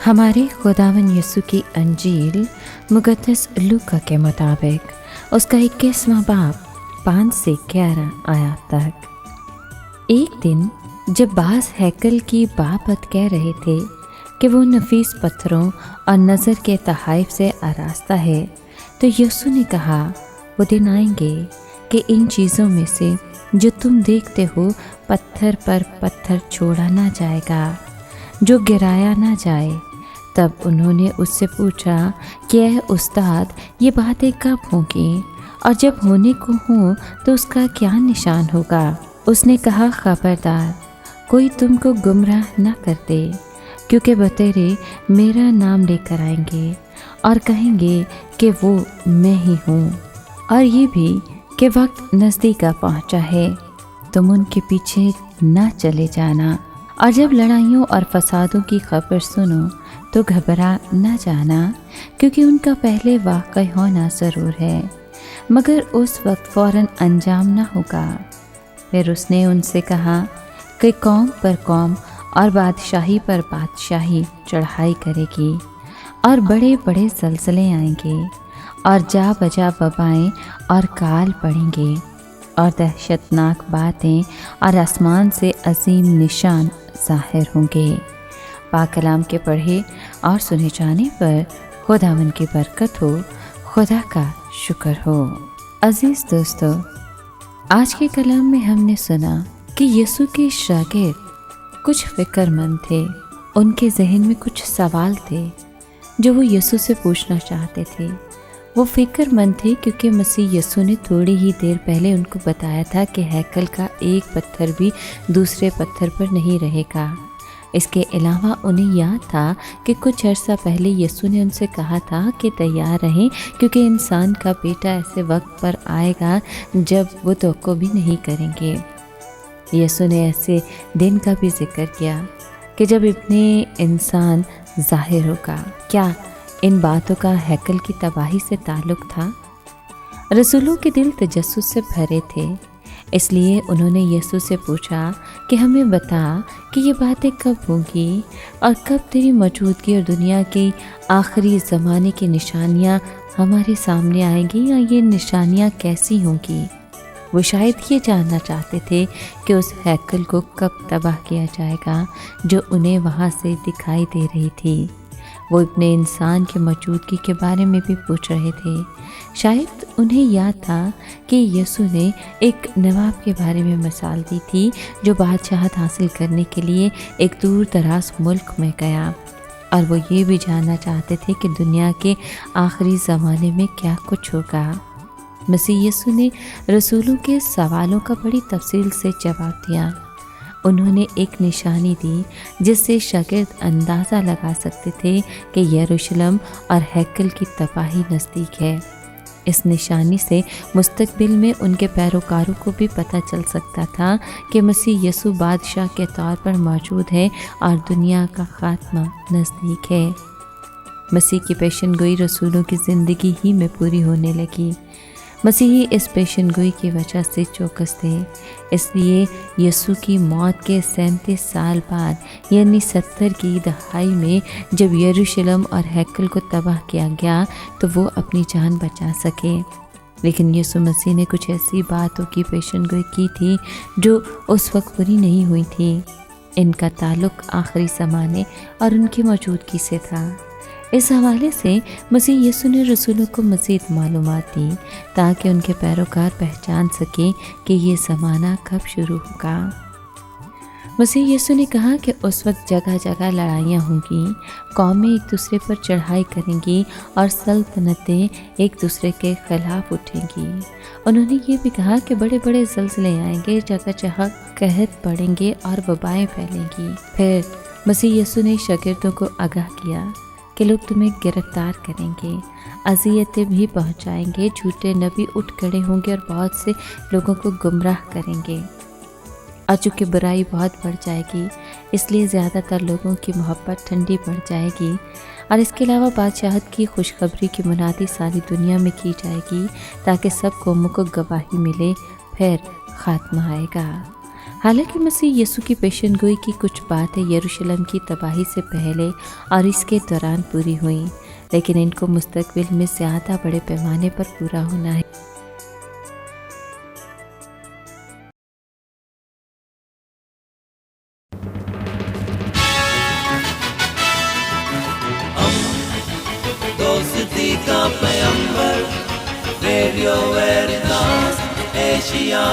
हमारे खुदावन यीशु की अंजील मुक़द्दस लूका के मुताबिक उसका 21वां बाब 5 से 11 आयत तक। एक दिन जब बास हैकल की बाबत कह रहे थे कि वो नफीस पत्थरों और नज़र के तहाइफ से आरास्ता है, तो यीशु ने कहा, वो दिन आएंगे कि इन चीज़ों में से जो तुम देखते हो पत्थर पर पत्थर छोड़ा ना जाएगा, जो गिराया ना जाए। तब उन्होंने उससे पूछा कि ऐ उस्ताद, ये बातें कब होंगी और जब होने को हों तो उसका क्या निशान होगा? उसने कहा, खबरदार कोई तुमको गुमराह न कर दे, क्योंकि बतेरे मेरा नाम लेकर आएंगे और कहेंगे कि वो मैं ही हूँ, और ये भी कि वक्त नज़दीक आ पहुँचा है, तुम उनके पीछे न चले जाना। और जब लड़ाइयों और फसादों की खबर सुनो तो घबरा न जाना, क्योंकि उनका पहले वाक़ई होना ज़रूर है, मगर उस वक्त फ़ौरन अंजाम न होगा। फिर उसने उनसे कहा कि कौम पर कौम और बादशाही पर बादशाही चढ़ाई करेगी, और बड़े बड़े ज़लज़ले आएंगे, और जा बजा वबाएँ और काल पड़ेंगे, और दहशतनाक बातें और आसमान से अजीम निशान ज़ाहिर होंगे। पाक कलाम के पढ़े और सुने जाने पर खुदावन की बरकत हो, खुदा का शुक्र हो। अज़ीज़ दोस्तों, आज के कलाम में हमने सुना कि यीशु के शागिर्द कुछ फ़िक्रमंद थे। उनके जहन में कुछ सवाल थे जो वो यीशु से पूछना चाहते थे। वो फ़िक्रमंद थे क्योंकि मसीह यीशु ने थोड़ी ही देर पहले उनको बताया था कि हैकल का एक पत्थर भी दूसरे पत्थर पर नहीं रहेगा। इसके अलावा उन्हें याद था कि कुछ अर्सा पहले यीशु ने उनसे कहा था कि तैयार रहें, क्योंकि इंसान का बेटा ऐसे वक्त पर आएगा जब वो तवक्को भी नहीं करेंगे। यीशु ने ऐसे दिन का भी जिक्र किया कि जब इब्ने इंसान ज़ाहिर होगा। क्या इन बातों का हैकल की तबाही से ताल्लुक़ था? रसूलों के दिल तजस्सुस से भरे थे, इसलिए उन्होंने यीशु से पूछा कि हमें बता कि ये बातें कब होंगी और कब तेरी मौजूदगी और दुनिया की आखिरी ज़माने की निशानियाँ हमारे सामने आएंगी, या ये निशानियाँ कैसी होंगी। वो शायद ये जानना चाहते थे कि उस हैकल को कब तबाह किया जाएगा जो उन्हें वहाँ से दिखाई दे रही थी। वो अपने इंसान की मौजूदगी के बारे में भी पूछ रहे थे। शायद उन्हें याद था कि यीशु ने एक नवाब के बारे में मिसाल दी थी जो बादशाहत हासिल करने के लिए एक दूर दराज मुल्क में गया, और वो ये भी जानना चाहते थे कि दुनिया के आखिरी ज़माने में क्या कुछ होगा। मसीह यीशु ने रसूलों के सवालों का बड़ी तफसील से जवाब दिया। उन्होंने एक निशानी दी जिससे शागिर्द अंदाज़ा लगा सकते थे कि यरूशलेम और हैकल की तबाही नज़दीक है। इस निशानी से मुस्तकबिल में उनके पैरोकारों को भी पता चल सकता था कि मसीह यीशु बादशाह के तौर पर मौजूद है और दुनिया का खात्मा नज़दीक है। मसीह की पेशनगोई रसूलों की ज़िंदगी ही में पूरी होने लगी। मसीही इस पेशनगोई की वजह से चौकस थे। इसलिए यीशु की मौत के 37 साल बाद, यानी 70 की दहाई में जब यरूशलेम और हैकल को तबाह किया गया तो वो अपनी जान बचा सके। लेकिन यीशु मसीह ने कुछ ऐसी बातों की पेशनगोई की थी जो उस वक्त पूरी नहीं हुई थी। इनका ताल्लुक़ आखिरी ज़माने और उनकी मौजूदगी से था। इस हवाले से मसीह यीशु ने रसूलों को मज़ीद मालूमात दी ताकि उनके पैरोकार पहचान सकें कि ये ज़माना कब शुरू होगा। मसीह यीशु ने कहा कि उस वक्त जगह जगह लड़ाइयाँ होंगी, कौमें एक दूसरे पर चढ़ाई करेंगी और सल्तनतें एक दूसरे के ख़िलाफ़ उठेंगी। उन्होंने ये भी कहा कि बड़े बड़े ज़लज़ले आएंगे, जगह जगह कहत पड़ेंगे और वबाएँ फैलेंगी। फिर मसीह यीशु ने शागिर्दों को आगाह किया कि लोग तुम्हें गिरफ्तार करेंगे, अज़ियतें भी पहुंचाएंगे, झूठे नबी उठ खड़े होंगे और बहुत से लोगों को गुमराह करेंगे। और चूँकि बुराई बहुत बढ़ जाएगी, इसलिए ज़्यादातर लोगों की मोहब्बत ठंडी पड़ जाएगी। और इसके अलावा बादशाहत की खुशखबरी की मुनादी सारी दुनिया में की जाएगी ताकि सब कौमों को गवाही मिले। फिर खात्मा आएगा। حالانکہ مسیح یسوع کی پیشن گوئی کی کچھ باتیں یروشلم کی تباہی سے پہلے اور اس کے دوران پوری ہوئیں، لیکن ان کو مستقبل میں زیادہ بڑے پیمانے پر پورا ہونا ہے۔ دوستی کا پیمبر ریڈیو ویریتاس ایشیا۔